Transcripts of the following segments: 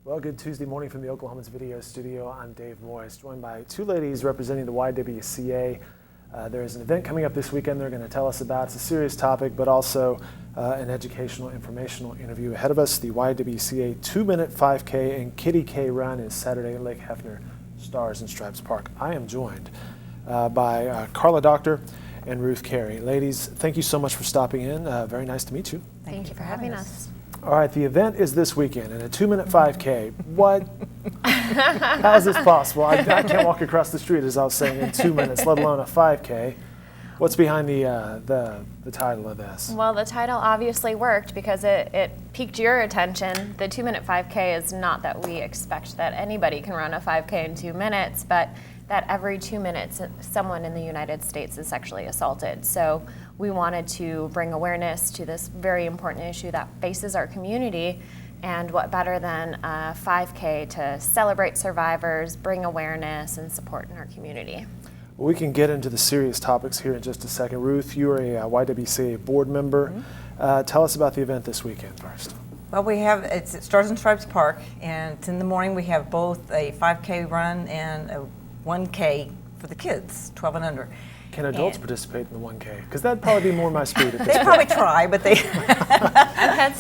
Well, good Tuesday morning from the Oklahoman's Video Studio. I'm Dave Morris, joined by two ladies representing the YWCA. There's an event coming up this weekend they're going to tell us about. It's a serious topic, but also an educational, informational interview ahead of us. The YWCA 2-minute 5K and Kiddie K Run is Saturday at Lake Hefner, Stars and Stripes Park. I am joined by Carla Doctor and Ruth Carey. Ladies, thank you so much for stopping in. Very nice to meet you. Thank you for having us. All right, the event is this weekend in a 2-minute 5K. What? How is this possible? I can't walk across the street, as I was saying, in 2 minutes, let alone a 5K. What's behind the title of this? Well, the title obviously worked because it piqued your attention. The 2-minute 5K is not that we expect that anybody can run a 5K in 2 minutes, but that every 2 minutes someone in the United States is sexually assaulted. So we wanted to bring awareness to this very important issue that faces our community, and what better than a 5K to celebrate survivors, bring awareness, and support in our community. Well, we can get into the serious topics here in just a second. Ruth, you are a YWCA board member. Tell us about the event this weekend first. Well, it's at Stars and Stripes Park, and in the morning we have both a 5K run and a 1K for the kids, 12 and under. Can adults participate in the 1K? Because that'd probably be more my speed at this They point. probably try, but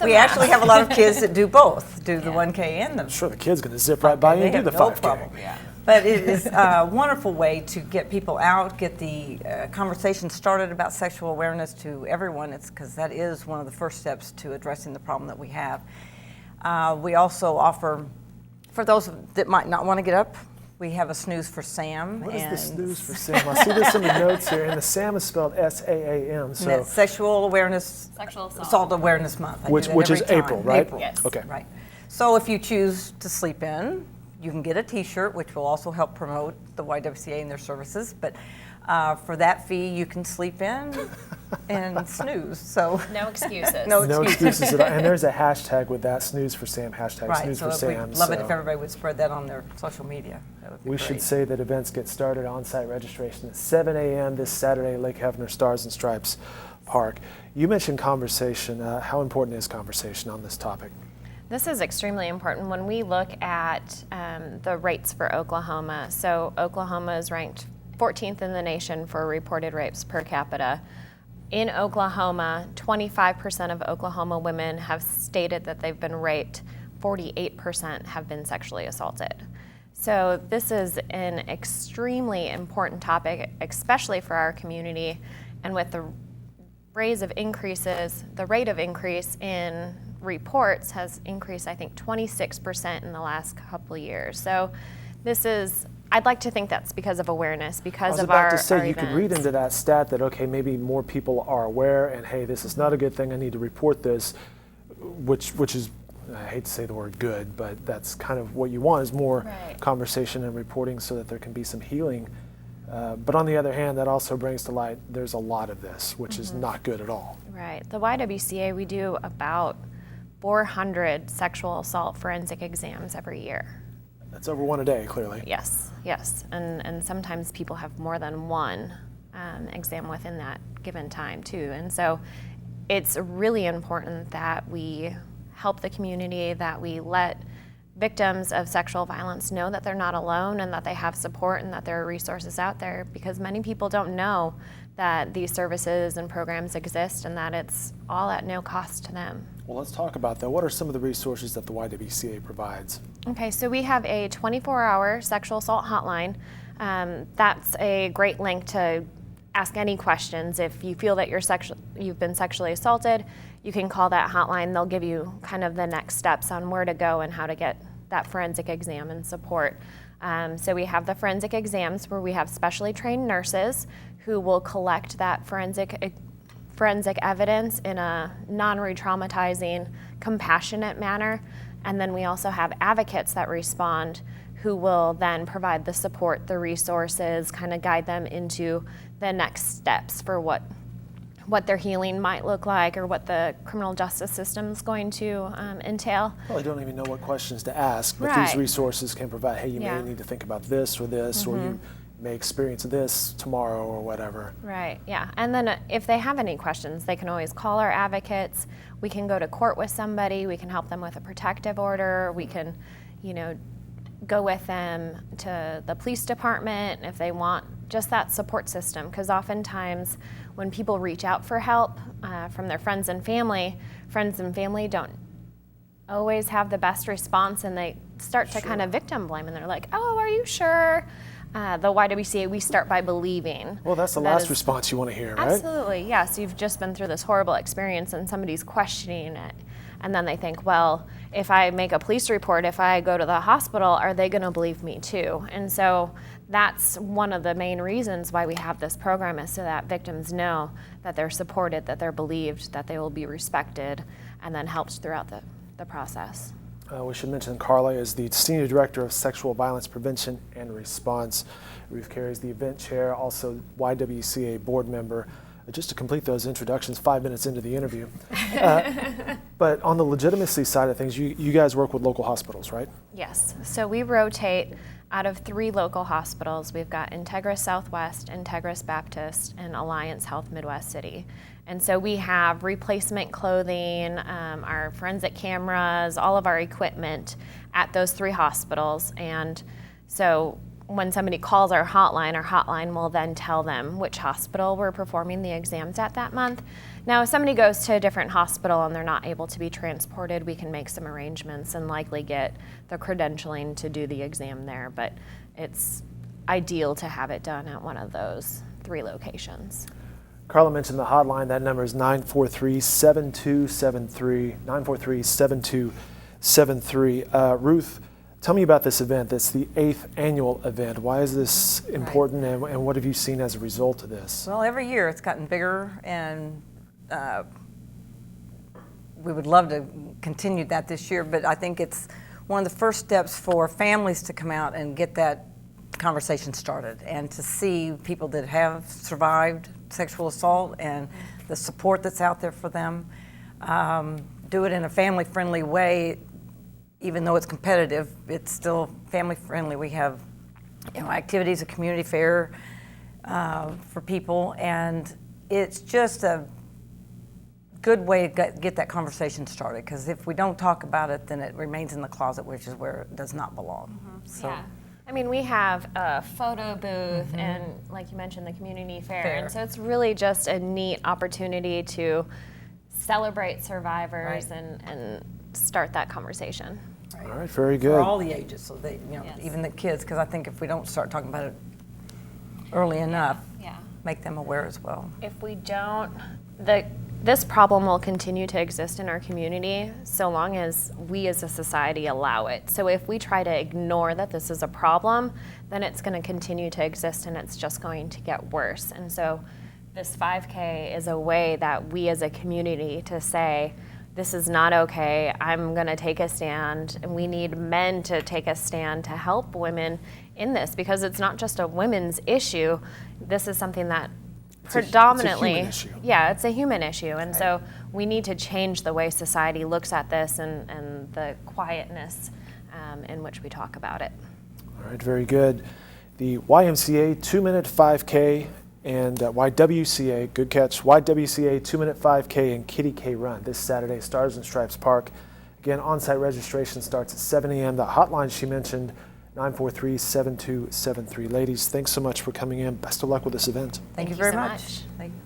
we actually have a lot of kids that do both, the 1K and the. I'm sure the kid's going to zip right by you and do the 5K. No problem. Yeah. But it is a wonderful way to get people out, get the conversation started about sexual awareness to everyone. It's because that is one of the first steps to addressing the problem that we have. We also offer, for those that might not want to get up, we have a snooze for Sam. What is the snooze for Sam? I see this in the notes here, and the Sam is spelled S-A-A-M. So that's Sexual Assault Awareness Month. Which is April, right? April. Yes. Okay. Right. So if you choose to sleep in, you can get a T-shirt, which will also help promote the YWCA and their services. But for that fee, you can sleep in and snooze. So no excuses. No excuses at all. And there's a hashtag with that, snooze for Sam, hashtag right. snooze so for Sam. We'd love it if everybody would spread that on their social media. That would be We great. should say that events get started on-site registration at 7 a.m. this Saturday, Lake Hefner, Stars and Stripes Park. You mentioned conversation. How important is conversation on this topic? This is extremely important when we look at the rates for Oklahoma. So Oklahoma is ranked 14th in the nation for reported rapes per capita. In Oklahoma, 25% of Oklahoma women have stated that they've been raped. 48% have been sexually assaulted. So this is an extremely important topic, especially for our community. And with the rate of increase in reports has increased, I think, 26% in the last couple of years. So this is, I'd like to think that's because of awareness, because of our I was about to say, you events. could read into that stat that, okay, maybe more people are aware and, hey, this is not a good thing, I need to report this, which is, I hate to say the word good, but that's kind of what you want, is more conversation and reporting so that there can be some healing. But on the other hand, that also brings to light there's a lot of this, which is not good at all. Right. The YWCA, we do about 400 sexual assault forensic exams every year. That's over one a day, clearly. Yes, yes. And sometimes people have more than one exam within that given time, too. And so it's really important that we help the community, that we let victims of sexual violence know that they're not alone and that they have support and that there are resources out there, because many people don't know that these services and programs exist and that it's all at no cost to them. Well, let's talk about that. What are some of the resources that the YWCA provides? Okay, so we have a 24-hour sexual assault hotline. That's a great link to ask any questions. If you feel that you've been sexually assaulted, you can call that hotline. They'll give you kind of the next steps on where to go and how to get that forensic exam and support. So we have the forensic exams where we have specially trained nurses who will collect that forensic evidence in a non-re-traumatizing, compassionate manner. And then we also have advocates that respond who will then provide the support, the resources, kind of guide them into the next steps for what their healing might look like or what the criminal justice system is going to entail. Well, I don't even know what questions to ask, but these resources can provide, hey, you may need to think about this, or you may experience this tomorrow or whatever. Right, yeah. And then if they have any questions, they can always call our advocates. We can go to court with somebody. We can help them with a protective order. We can, go with them to the police department if they want just that support system. Because oftentimes when people reach out for help from their friends and family don't always have the best response, and they start to kind of victim blame, and they're like, oh, are you sure? The YWCA, we start by believing. Well, that's the last response you want to hear, right? Absolutely, yes. You've just been through this horrible experience and somebody's questioning it. And then they think, well, if I make a police report, if I go to the hospital, are they going to believe me too? And so that's one of the main reasons why we have this program, is so that victims know that they're supported, that they're believed, that they will be respected, and then helped throughout the process. We should mention Carla is the Senior Director of Sexual Violence Prevention and Response. Ruth Carey's the event chair, also YWCA board member. Just to complete those introductions, 5 minutes into the interview. But on the legitimacy side of things, you guys work with local hospitals, right? Yes. So we rotate out of 3 local hospitals. We've got Integris Southwest, Integris Baptist, and Alliance Health Midwest City. And so we have replacement clothing, our forensic cameras, all of our equipment at those 3 hospitals. And so when somebody calls our hotline will then tell them which hospital we're performing the exams at that month. Now, if somebody goes to a different hospital and they're not able to be transported, we can make some arrangements and likely get the credentialing to do the exam there. But it's ideal to have it done at one of those 3 locations. Carla mentioned the hotline. That number is 943-7273, 943-7273. Ruth, tell me about this event. It's the 8th annual event. Why is this important, and what have you seen as a result of this? Well, every year it's gotten bigger, and we would love to continue that this year, but I think it's one of the first steps for families to come out and get that conversation started, and to see people that have survived sexual assault and the support that's out there for them. Do it in a family-friendly way. Even though it's competitive, it's still family-friendly. We have activities, a community fair for people, and it's just a good way to get that conversation started, because if we don't talk about it, then it remains in the closet, which is where it does not belong. Mm-hmm. So. Yeah. I mean, we have a photo booth and, like you mentioned, the community fair. And so it's really just a neat opportunity to celebrate survivors and start that conversation. All right, very good. For all the ages, so they, even the kids, because I think if we don't start talking about it early enough, make them aware as well. If we don't, this problem will continue to exist in our community so long as we as a society allow it. So if we try to ignore that this is a problem, then it's going to continue to exist, and it's just going to get worse. And so this 5K is a way that we as a community to say, this is not okay, I'm going to take a stand, and we need men to take a stand to help women in this, because it's not just a women's issue. This is something that predominantly, it's a human issue. Yeah, it's a human issue, and so we need to change the way society looks at this and the quietness in which we talk about it. All right, very good. The YMCA 2-minute 5K and YWCA, good catch, YWCA 2-minute 5K and Kiddie K Run this Saturday, Stars and Stripes Park. Again, on-site registration starts at 7 a.m. The hotline she mentioned, 943-7273. Ladies, thanks so much for coming in. Best of luck with this event. Thank you so very much. much. Thank you.